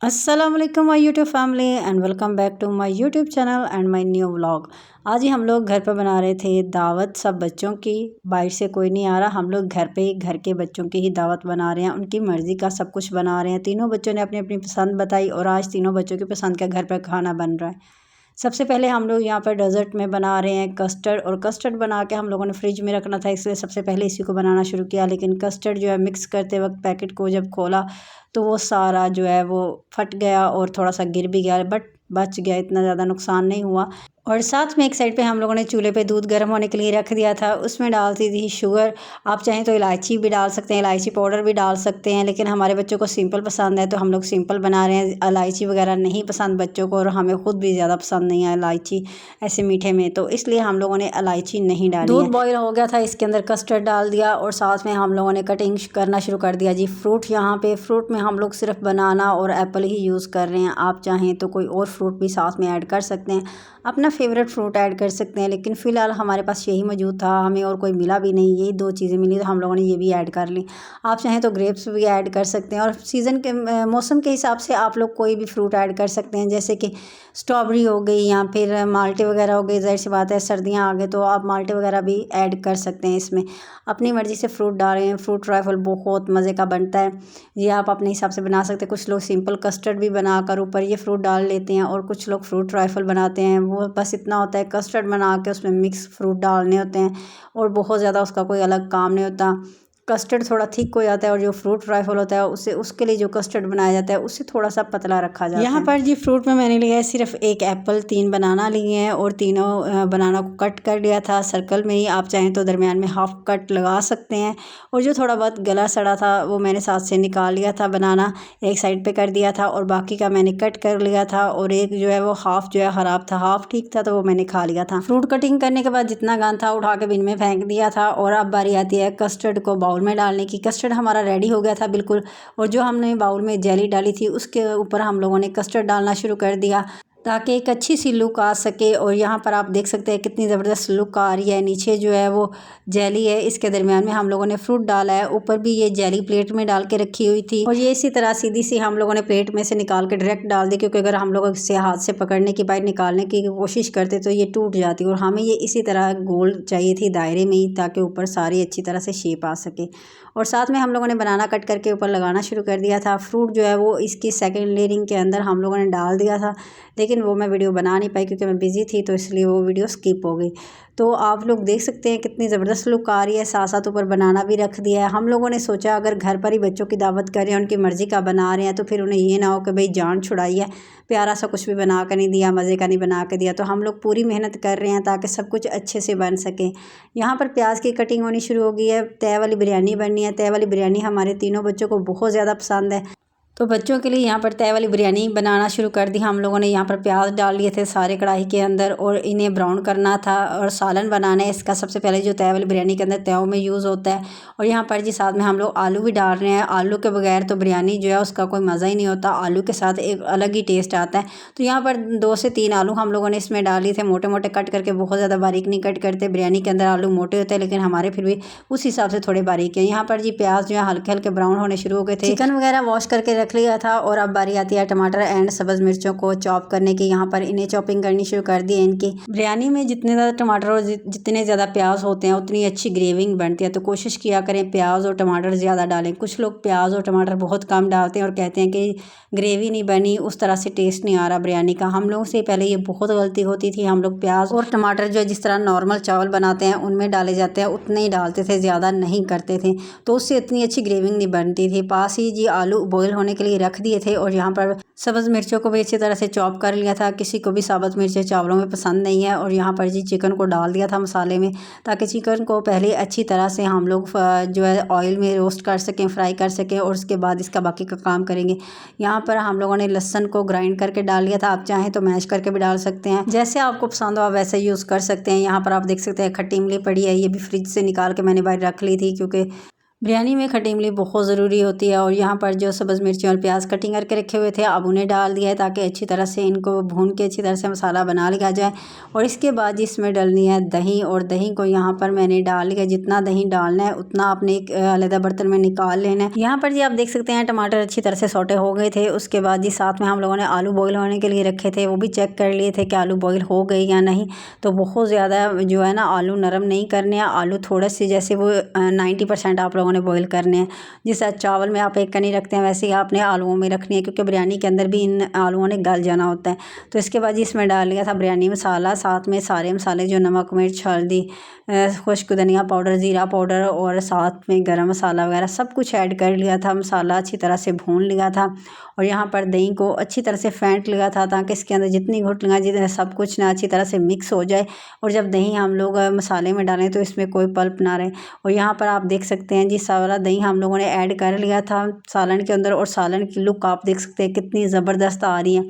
अस्सलाम वालेकुम my YouTube family and welcome back to my YouTube channel and my new vlog. आज ही हम लोग घर पर बना रहे थे दावत सब बच्चों की। बाहर से कोई नहीं आ रहा, हम लोग घर पे ही घर के बच्चों की ही दावत बना रहे हैं। उनकी मर्ज़ी का सब कुछ बना रहे हैं। तीनों बच्चों ने अपनी अपनी पसंद बताई और आज तीनों बच्चों की पसंद का घर पर खाना बन रहा है। सबसे पहले हम लोग यहाँ पर डेज़र्ट में बना रहे हैं कस्टर्ड, और कस्टर्ड बना के हम लोगों ने फ्रिज में रखना था, इसलिए सबसे पहले इसी को बनाना शुरू किया। लेकिन कस्टर्ड जो है मिक्स करते वक्त पैकेट को जब खोला तो वो सारा जो है वो फट गया और थोड़ा सा गिर भी गया, बट बच गया, इतना ज़्यादा नुकसान नहीं हुआ। और साथ में एक साइड पे हम लोगों ने चूल्हे पे दूध गर्म होने के लिए रख दिया था। उसमें डालती थी शुगर। आप चाहें तो इलायची भी डाल सकते हैं, इलायची पाउडर भी डाल सकते हैं, लेकिन हमारे बच्चों को सिंपल पसंद है तो हम लोग सिंपल बना रहे हैं। इलायची वगैरह नहीं पसंद बच्चों को, और हमें खुद भी ज़्यादा पसंद नहीं है इलायची ऐसे मीठे में, तो इसलिए हम लोगों ने इलायची नहीं डाली। दूध बॉयल हो गया था, इसके अंदर कस्टर्ड डाल दिया और साथ में हम लोगों ने कटिंग करना शुरू कर दिया जी। फ्रूट, यहाँ पे फ्रूट में हम लोग सिर्फ बनाना और एप्पल ही यूज़ कर रहे हैं। आप चाहें तो कोई और फ्रूट भी साथ में ऐड कर सकते हैं, अपना फेवरेट फ्रूट ऐड कर सकते हैं, लेकिन फ़िलहाल हमारे पास यही मौजूद था, हमें और कोई मिला भी नहीं, यही दो चीज़ें मिली तो हम लोगों ने ये भी ऐड कर ली। आप चाहें तो ग्रेप्स भी ऐड कर सकते हैं, और सीज़न के मौसम के हिसाब से आप लोग कोई भी फ्रूट ऐड कर सकते हैं, जैसे कि स्ट्रॉबेरी हो गई या फिर माल्टे वगैरह हो गए। ज़ाहिर सी बात है सर्दियाँ आ गई तो आप माल्टे वगैरह भी ऐड कर सकते हैं इसमें। अपनी मर्ज़ी से फ्रूट डालें। फ्रूट ट्राइफल बहुत मज़े का बनता है, ये आप अपने हिसाब से बना सकते हैं। कुछ लोग सिंपल कस्टर्ड भी बनाकर ऊपर ये फ्रूट डाल लेते हैं, और कुछ लोग फ्रूट ट्राइफल बनाते हैं। वो बस इतना होता है कस्टर्ड बना के उसमें मिक्स फ्रूट डालने होते हैं, और बहुत ज़्यादा उसका कोई अलग काम नहीं होता। कस्टर्ड थोड़ा थिक हो जाता है, और जो फ्रूट ट्राइफल होता है उससे उसके लिए जो कस्टर्ड बनाया जाता है उससे थोड़ा सा पतला रखा जाता है। यहाँ पर जी फ्रूट में मैंने लिया है सिर्फ एक एप्पल, 3 बनाना लिए हैं, और तीनों बनाना को कट कर लिया था सर्कल में ही। आप चाहें तो दरमियान में हाफ कट लगा सकते हैं, और जो थोड़ा बहुत गला सड़ा था वो मैंने साथ से निकाल लिया था। बनाना एक साइड पे कर दिया था और बाकी का मैंने कट कर लिया था, और एक जो है वो हाफ जो है ख़राब था, हाफ ठीक था तो वो मैंने खा लिया था। फ्रूट कटिंग करने के बाद जितना गान था उठा के बिन में फेंक दिया था, और अब बारी आती है कस्टर्ड को बाउल में डालने की। कस्टर्ड हमारा रेडी हो गया था बिल्कुल, और जो हमने बाउल में जेली डाली थी उसके ऊपर हम लोगों ने कस्टर्ड डालना शुरू कर दिया ताकि एक अच्छी सी लुक आ सके। और यहाँ पर आप देख सकते हैं कितनी ज़बरदस्त लुक आ रही है। नीचे जो है वो जेली है, इसके दरमियान में हम लोगों ने फ्रूट डाला है, ऊपर भी ये जेली प्लेट में डाल के रखी हुई थी, और ये इसी तरह सीधी सी हम लोगों ने प्लेट में से निकाल के डायरेक्ट डाल दी, क्योंकि अगर हम लोग इसे हाथ से पकड़ने की बाहर निकालने की कोशिश करते तो ये टूट जाती, और हमें ये इसी तरह गोल चाहिए थी दायरे में ही, ताकि ऊपर सारी अच्छी तरह से शेप आ सके। और साथ में हम लोगों ने बनाना कट करके ऊपर लगाना शुरू कर दिया था। फ्रूट जो है वो इसकी सेकेंड लेयरिंग के अंदर हम लोगों ने डाल दिया था, लेकिन वो मैं वीडियो बना नहीं पाई क्योंकि मैं बिज़ी थी, तो इसलिए वो वीडियो स्किप हो गई। तो आप लोग देख सकते हैं कितनी ज़बरदस्त लुक आ रही है। साथ साथ ऊपर बनाना भी रख दिया है। हम लोगों ने सोचा अगर घर पर ही बच्चों की दावत कर रहे हैं, उनकी मर्ज़ी का बना रहे हैं, तो फिर उन्हें ये ना हो कि भाई जान छुड़ाई है, प्यारा सा कुछ भी बना कर नहीं दिया, मज़े का नहीं बना कर दिया। तो हम लोग पूरी मेहनत कर रहे हैं ताकि सब कुछ अच्छे से बन सके। यहाँ पर प्याज की कटिंग होनी शुरू हो गई है। तय वाली बिरयानी बननी है। तय वाली बिरयानी हमारे तीनों बच्चों को बहुत ज़्यादा पसंद है, तो बच्चों के लिए यहाँ पर तय वाली बिरयानी बनाना शुरू कर दी हम लोगों ने। यहाँ पर प्याज डाल लिए थे सारे कढ़ाई के अंदर, और इन्हें ब्राउन करना था, और सालन बनाना है इसका। सबसे पहले जो तय वाली बिरयानी के अंदर तयों में यूज़ होता है। और यहाँ पर जी साथ में हम लोग आलू भी डाल रहे हैं। आलू के बगैर तो बिरयानी जो है उसका कोई मज़ा ही नहीं होता, आलू के साथ एक अलग ही टेस्ट आता है। तो यहाँ पर 2 से 3 आलू हम लोगों ने इसमें डाल लिए थे, मोटे मोटे कट करके, बहुत ज़्यादा बारीक नहीं कट करते। बिरयानी के अंदर आलू मोटे होते हैं, लेकिन हमारे फिर भी उस हिसाब से थोड़े बारीक है। यहाँ पर जी प्याज जो है हल्के हल्के ब्राउन होने शुरू हो गए थे। चिकन वगैरह वॉश करके रख लिया था, और अब बारी आती है टमाटर एंड सब्ज़ मिर्चों को चॉप करने की। यहाँ पर इन्हें चॉपिंग करनी शुरू कर दी है इनकी। बिरयानी में जितने ज़्यादा टमाटर और जितने ज़्यादा प्याज होते हैं उतनी अच्छी ग्रेविंग बनती है, तो कोशिश किया करें प्याज और टमाटर ज़्यादा डालें। कुछ लोग प्याज और टमाटर बहुत कम डालते हैं और कहते हैं कि ग्रेवी नहीं बनी, उस तरह से टेस्ट नहीं आ रहा बिरयानी का। हम लोगों से पहले ये बहुत गलती होती थी। हम लोग प्याज और टमाटर जो जिस तरह नॉर्मल चावल बनाते हैं उनमें डाले जाते हैं उतने ही डालते थे, ज़्यादा नहीं करते थे, तो उससे इतनी अच्छी ग्रेविंग नहीं बनती थी। पास ही जी आलू बॉयल होने के लिए रख दिए थे, और यहाँ पर सब्ज़ मिर्चों को भी अच्छी तरह से चॉप कर लिया था। किसी को भी साबुत मिर्चें चावलों में पसंद नहीं है। और यहाँ पर जी चिकन को डाल दिया था मसाले में, ताकि चिकन को पहले अच्छी तरह से हम लोग जो है ऑयल में रोस्ट कर सकें, फ्राई कर सकें, और उसके बाद इसका बाकी का काम करेंगे। यहाँ पर हम लोगों ने लहसुन को ग्राइंड करके डाल लिया था। आप चाहें तो मैश करके भी डाल सकते हैं, जैसे आपको पसंद हो आप वैसे यूज़ कर सकते हैं। यहाँ पर आप देख सकते हैं खट्टी इमली पड़ी है, ये भी फ्रिज से निकाल के मैंने बाहर रख ली थी, क्योंकि बिरयानी में खट्टी इमली बहुत ज़रूरी होती है। और यहाँ पर जो सब्ज़ मिर्ची और प्याज कटिंग करके रखे हुए थे अब उन्हें डाल दिया है ताकि अच्छी तरह से इनको भून के अच्छी तरह से मसाला बना लिया जाए। और इसके बाद इसमें डालनी है दही, और दही को यहाँ पर मैंने डाल लिया। जितना दही डालना है उतना आपने एक अलग बर्तन में निकाल लेना है। यहाँ पर जी आप देख सकते हैं टमाटर अच्छी तरह से सौटे हो गए थे। उसके बाद जी साथ में हम लोगों ने आलू बॉईल होने के लिए रखे थे, वो भी चेक कर लिए थे कि आलू बॉईल हो गए या नहीं। तो बहुत ज़्यादा जो है ना आलू नरम नहीं करने हैं, आलू थोड़े से जैसे वो 90% आप लोगों ने बॉईल करने हैं। जिस चावल में आप एक कनी रखते हैं वैसे ही आपने आलूओं में रखनी है, क्योंकि बिरयानी के अंदर भी इन आलूओं ने गल जाना होता है। तो इसके बाद इसमें डाल लिया था बिरयानी मसाला, साथ में सारे मसाले जो नमक, मिर्च, हल्दी, खुश्क धनिया पाउडर, ज़ीरा पाउडर और साथ में गरम मसाला वगैरह सब कुछ ऐड कर लिया था। मसाला अच्छी तरह से भून लिया था और यहाँ पर दही को अच्छी तरह से फेंट लिया था ताकि इसके अंदर जितनी घुटलियाँ जितने सब कुछ ना अच्छी तरह से मिक्स हो जाए। और जब दही हम लोग मसाले में डालें तो इसमें कोई पल्प ना रहे। और यहाँ पर आप देख सकते हैं जी सारा दही हम लोगों ने ऐड कर लिया था सालन के अंदर। और सालन की लुक आप देख सकते हैं कितनी ज़बरदस्त आ रही है।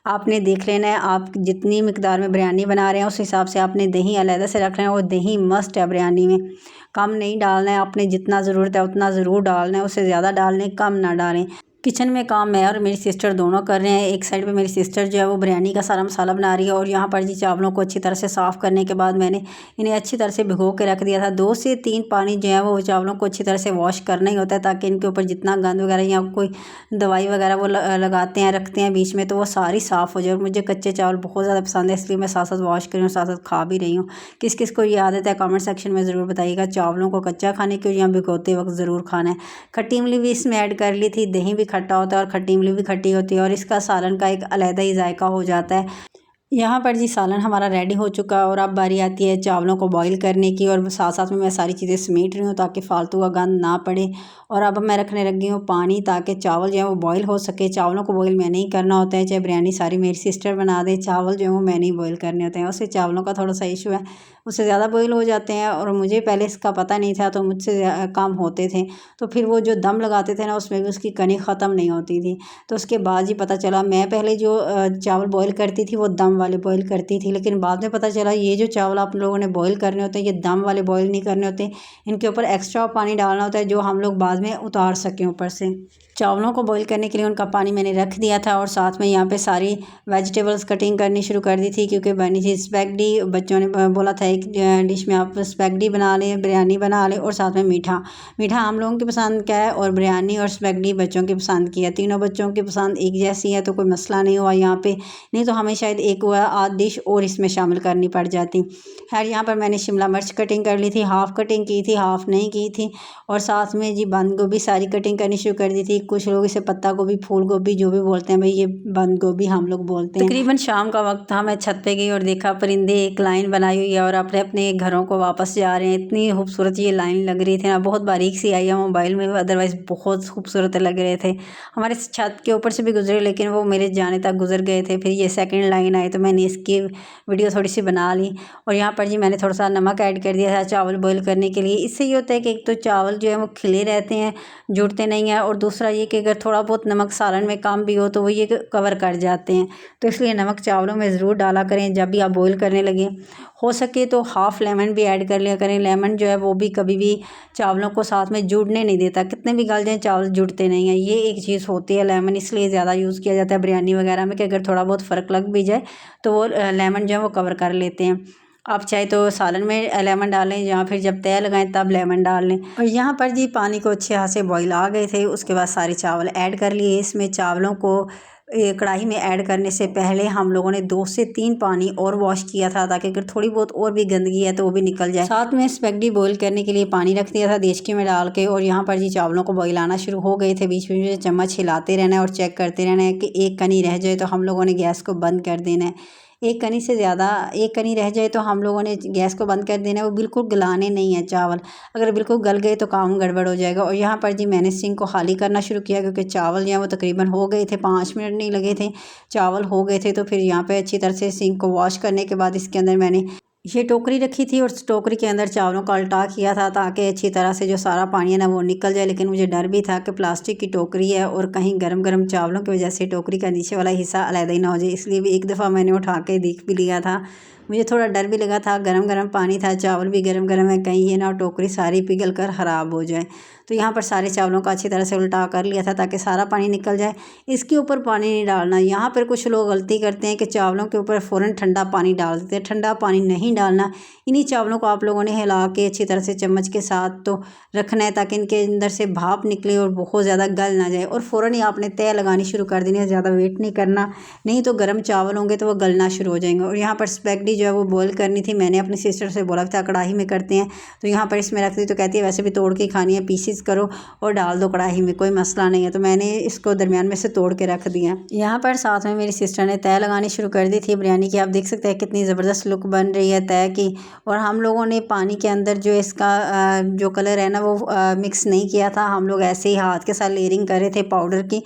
आपने देख लेना है, आप जितनी मिकदार में बिरयानी बना रहे हैं उस हिसाब से आपने दही अलग से रखना है। और दही मस्ट है बिरयानी में, कम नहीं डालना है। आपने जितना ज़रूरत है उतना ज़रूर डालना है, उससे ज़्यादा डालने कम ना डालें। किचन में काम मैं और मेरी सिस्टर दोनों कर रहे हैं। एक साइड पे मेरी सिस्टर जो है वो बिरयानी का सारा मसाला बना रही है, और यहाँ पर जी चावलों को अच्छी तरह से साफ़ करने के बाद मैंने इन्हें अच्छी तरह से भिगो के रख दिया था। 2 से 3 पानी जो है वो चावलों को अच्छी तरह से वॉश करना ही होता है, ताकि इनके ऊपर जितना गंद वगैरह या कोई दवाई वगैरह वो लगाते हैं रखते हैं बीच में, तो वो सारी साफ़ हो जाए। मुझे कच्चे चावल बहुत ज़्यादा पसंद है, इसलिए मैं साथ साथ वॉश कर रही हूँ, साथ साथ खा भी रही हूँ। किस किस को ये आदत है कमेंट सेक्शन में ज़रूर बताइएगा चावलों को कच्चा खाने की, और यहाँ भिगोते वक्त ज़रूर खाना है। खट्टी इमली भी इसमें ऐड कर ली थी, दही भी खट्टा होता है और खट्टी इमली भी खट्टी होती है, और इसका सालन का एक अलग ही जायका हो जाता है। यहाँ पर जी सालन हमारा रेडी हो चुका है, और अब बारी आती है चावलों को बॉईल करने की। और साथ साथ में मैं सारी चीज़ें समेट रही हूँ ताकि फालतू का गंद ना पड़े। और अब मैं रखने लगी हूँ पानी, ताकि चावल जो है वो बॉईल हो सके। चावलों को बॉईल मैंने ही करना होता है, चाहे बिरयानी सारी मेरी सिस्टर बना दे, चावल जो है वो मैंने ही बॉईल करने होते हैं। उससे चावलों का थोड़ा सा इशू है, उससे ज़्यादा बॉईल हो जाते हैं, और मुझे पहले इसका पता नहीं था तो मुझसे कम होते थे। तो फिर वो जो दम लगाते थे ना उसमें भी उसकी कनी ख़त्म नहीं होती थी। तो उसके बाद ही पता चला, मैं पहले जो चावल बॉईल करती थी वो दम वाले बॉईल करती थी, लेकिन बाद में पता चला ये जो चावल आप लोगों ने बॉईल करने होते हैं ये दम वाले बॉईल नहीं करने होते। इनके ऊपर एक्स्ट्रा पानी डालना होता है जो हम लोग बाद में उतार सकें ऊपर से। चावलों को बॉईल करने के लिए उनका पानी मैंने रख दिया था, और साथ में यहाँ पे सारी वेजिटेबल्स कटिंग करनी शुरू कर दी थी, क्योंकि बनी थी स्पैगेटी। बच्चों ने बोला था एक डिश में आप स्पैगेटी बना लें, बिरयानी बना लें, और साथ में मीठा। मीठा हम लोगों की पसंद क्या है, और बिरयानी और स्पैगेटी बच्चों की पसंद की है। तीनों बच्चों की पसंद एक जैसी है, तो कोई मसला नहीं हुआ यहाँ पे। नहीं तो हमें शायद एक आध डिश और इसमें शामिल करनी पड़ जाती। खैर यहाँ पर मैंने शिमला मिर्च कटिंग कर ली थी, हाफ़ कटिंग की थी, हाफ़ नहीं की थी। और साथ में जी बंद गोभी सारी कटिंग करनी शुरू कर दी थी। कुछ लोग इसे पत्ता गोभी, फूल गोभी जो भी बोलते हैं, भाई ये बंद गोभी हम लोग बोलते हैं। तकरीबन शाम का वक्त था, मैं छत पे गई और देखा परिंदे एक लाइन बनाई हुई है और अपने अपने घरों को वापस जा रहे हैं। इतनी खूबसूरत ये लाइन लग रही थी ना, बहुत बारीक सी आई है मोबाइल में, अदरवाइज़ बहुत खूबसूरत लग रहे थे। हमारे छत के ऊपर से भी गुजरे, लेकिन वो मेरे जाने तक गुजर गए थे। फिर ये सेकंड लाइन आई तो मैंने इसकी वीडियो थोड़ी सी बना ली। और यहाँ पर जी मैंने थोड़ा सा नमक ऐड कर दिया था चावल बॉईल करने के लिए। इससे ये होता है कि एक तो चावल जो है वो खिले रहते हैं, जुड़ते नहीं हैं, और दूसरा ये कि अगर थोड़ा बहुत नमक सालन में कम भी हो तो वो ये कवर कर जाते हैं। तो इसलिए नमक चावलों में ज़रूर डाला करें जब भी आप बॉईल करने लगें। हो सके तो हाफ़ लेमन भी ऐड कर लिया करें। लेमन जो है वो भी कभी भी चावलों को साथ में जुड़ने नहीं देता, कितने भी गल जाएँ चावल जुड़ते नहीं हैं। ये एक चीज़ होती है, लेमन इसलिए ज़्यादा यूज़ किया जाता है बिरयानी वगैरह में कि अगर थोड़ा बहुत फ़र्क लग भी जाए तो वो लेमन जो है वो कवर कर लेते हैं। आप चाहे तो सालन में लेमन डालें, या फिर जब तय लगाएं तब लेमन डाल लें। और यहाँ पर जी पानी को अच्छे हाथ से बॉईल आ गए थे। उसके बाद सारे चावल ऐड कर लिए। इसमें चावलों को कढ़ाई में ऐड करने से पहले हम लोगों ने 2 से 3 पानी और वॉश किया था, ताकि अगर थोड़ी बहुत और भी गंदगी है तो वो भी निकल जाए। साथ में स्पैगेटी बॉईल करने के लिए पानी रख दिया था देचकी में डाल के। और यहाँ पर जी चावलों को बॉईल आना शुरू हो गए थे। बीच में चम्मच हिलाते रहना है और चेक करते रहना है कि एक कनी रह जाए तो हम लोगों ने गैस को बंद कर देना है। एक कनी से ज़्यादा एक कनी रह जाए तो हम लोगों ने गैस को बंद कर देना है। वो बिल्कुल गलाने नहीं है चावल, अगर बिल्कुल गल गए तो काम गड़बड़ हो जाएगा। और यहाँ पर जी मैंने सिंक को खाली करना शुरू किया, क्योंकि चावल जो है वो तकरीबन हो गए थे, 5 मिनट नहीं लगे थे, चावल हो गए थे। तो फिर यहाँ पे अच्छी तरह से सिंक को वॉश करने के बाद इसके अंदर मैंने ये टोकरी रखी थी, और उस टोकरी के अंदर चावलों का उल्टा किया था ताकि अच्छी तरह से जो सारा पानी है ना वो निकल जाए। लेकिन मुझे डर भी था कि प्लास्टिक की टोकरी है और कहीं गरम गरम चावलों की वजह से टोकरी का नीचे वाला हिस्सा अलग ही ना हो जाए, इसलिए भी एक दफ़ा मैंने उठा के देख भी लिया था। मुझे थोड़ा डर भी लगा था, गरम गरम पानी था, चावल भी गरम गरम है, कहीं ये ना टोकरी सारी पिघल कर ख़राब हो जाए। तो यहाँ पर सारे चावलों को अच्छी तरह से उल्टा कर लिया था ताकि सारा पानी निकल जाए। इसके ऊपर पानी नहीं डालना। यहाँ पर कुछ लोग गलती करते हैं कि चावलों के ऊपर फ़ौरन ठंडा पानी डाल देते हैं। ठंडा पानी नहीं डालना। इन्हीं चावलों को आप लोगों ने हिला के अच्छी तरह से चम्मच के साथ तो रखना है ताकि इनके अंदर से भाप निकले और बहुत ज़्यादा गल ना जाए। और फ़ौरन ही आपने तय लगानी शुरू कर देनी है, ज़्यादा वेट नहीं करना, नहीं तो गर्म चावल होंगे तो वो गलना शुरू हो जाएंगे। और यहाँ पर स्पैगेटी जो है वो बॉईल करनी थी। मैंने अपनी सिस्टर से बोला था कढ़ाई में करते हैं, तो यहाँ पर इसमें रख दी। तो कहती है वैसे भी तोड़ के खानी है, पीसीस करो और डाल दो कढ़ाई में, कोई मसला नहीं है। तो मैंने इसको दरमियान में से तोड़ के रख दिया। यहाँ पर साथ में मेरी सिस्टर ने तय लगानी शुरू कर दी थी बिरयानी की। आप देख सकते हैं कितनी ज़बरदस्त लुक बन रही है तय की। और हम लोगों ने पानी के अंदर जो इसका जो कलर है ना वो मिक्स नहीं किया था। हम लोग ऐसे ही हाथ के साथ लेयरिंग कर रहे थे पाउडर की।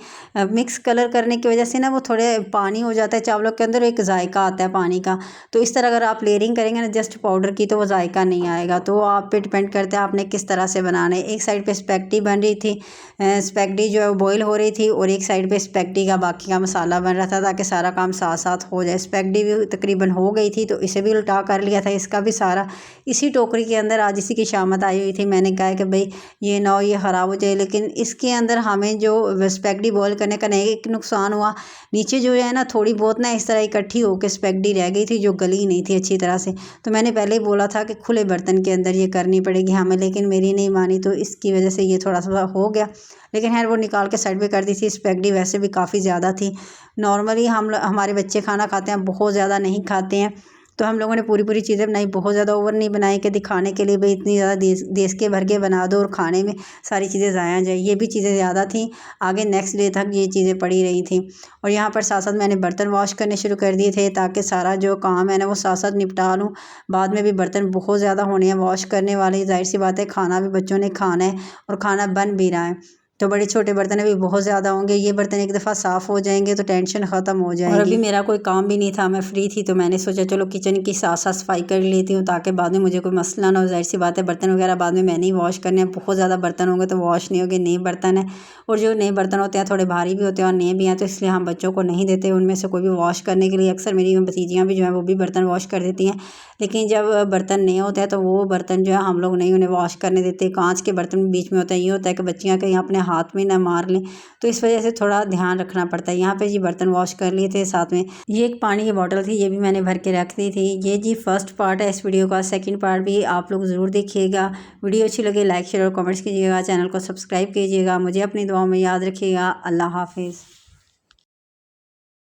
मिक्स कलर करने की वजह से ना वो थोड़े पानी हो जाता है चावलों के अंदर, एक जायका आता है पानी का। तो इस तरह अगर आप लेयरिंग करेंगे ना जस्ट पाउडर की तो वो जायका नहीं आएगा। तो आप पे डिपेंड करता है आपने किस तरह से बनाना है। एक साइड पे स्पैगेटी बन रही थी, स्पैगेटी जो है वो बॉईल हो रही थी, और एक साइड पे स्पैगेटी का बाकी का मसाला बन रहा था ताकि सारा काम साथ साथ हो जाए। स्पैगेटी भी तकरीबन हो गई थी तो इसे भी उल्टा कर लिया था। इसका भी सारा इसी टोकरी के अंदर आज इसी की शामत आई हुई थी। मैंने कहा कि भाई ये ना हो ये ख़राब हो जाए, लेकिन इसके अंदर हमें जो स्पैगेटी बॉईल करने का नहीं एक नुकसान हुआ, नीचे जो है ना थोड़ी बहुत ना इस तरह इकट्ठी होकर स्पैगेटी रह गई थी जो गली नहीं थी अच्छी तरह से। तो मैंने पहले ही बोला था कि खुले बर्तन के अंदर ये करनी पड़ेगी हमें, लेकिन मेरी नहीं मानी तो इसकी वजह से ये थोड़ा सा हो गया। लेकिन खैर वो निकाल के साइड पे कर दी थी। स्पैगेटी वैसे भी काफ़ी ज़्यादा थी। नॉर्मली हमारे बच्चे खाना खाते हैं, बहुत ज़्यादा नहीं खाते हैं, तो हम लोगों ने पूरी पूरी चीज़ें बनाई, बहुत ज़्यादा ओवर नहीं बनाई कि दिखाने के लिए भाई इतनी ज़्यादा देश के भर के बना दो और खाने में सारी चीज़ें ज़ाया जाए। ये भी चीज़ें ज़्यादा थी, आगे नेक्स्ट डे तक ये चीज़ें पड़ी रही थी। और यहाँ पर साथ साथ मैंने बर्तन वॉश करने शुरू कर दिए थे ताकि सारा जो काम है ना वो साथ साथ निपटा लूँ। बाद में भी बर्तन बहुत ज़्यादा होने हैं वॉश करने वाले। जाहिर सी बात है खाना भी बच्चों ने खाना है और खाना बन भी रहा है, तो बड़े छोटे बर्तन भी बहुत ज़्यादा होंगे। ये बर्तन एक दफ़ा साफ़ हो जाएंगे तो टेंशन ख़त्म हो जाएगी। और अभी मेरा कोई काम भी नहीं था, मैं फ्री थी, तो मैंने सोचा चलो किचन की साथ साथ सफाई कर लेती हूँ ताकि बाद में मुझे कोई मसला ना हो। जाहिर सी बात है बर्तन वगैरह बाद में मैंने ही वॉश करने हैं। बहुत ज़्यादा बर्तन होंगे तो वॉश नहीं होंगे, नए बर्तन है, और जो नए बर्तन होते हैं थोड़े भारी भी होते हैं और नए भी हैं, तो इसलिए हम बच्चों को नहीं देते उनमें से कोई भी वॉश करने के लिए। अक्सर मेरी भतीजियाँ भी जो हैं वो भी बर्तन वॉश कर देती हैं, लेकिन जब बर्तन नए होते हैं तो वो बर्तन जो है हम लोग नहीं उन्हें वॉश करने देते। कांच के बर्तन बीच में होता है, ये होता है कि बच्चियाँ कहीं अपने हाथ में ना मार लें, तो इस वजह से थोड़ा ध्यान रखना पड़ता है। यहाँ पे जी बर्तन वॉश कर लिए थे, साथ में ये एक पानी की बोतल थी, ये भी मैंने भर के रख दी थी। ये जी फर्स्ट पार्ट है इस वीडियो का। सेकंड पार्ट भी आप लोग ज़रूर देखिएगा। वीडियो अच्छी लगे लाइक शेयर और कमेंट्स कीजिएगा, चैनल को सब्सक्राइब कीजिएगा। मुझे अपनी दुआओं में याद रखिएगा। अल्लाह हाफिज़।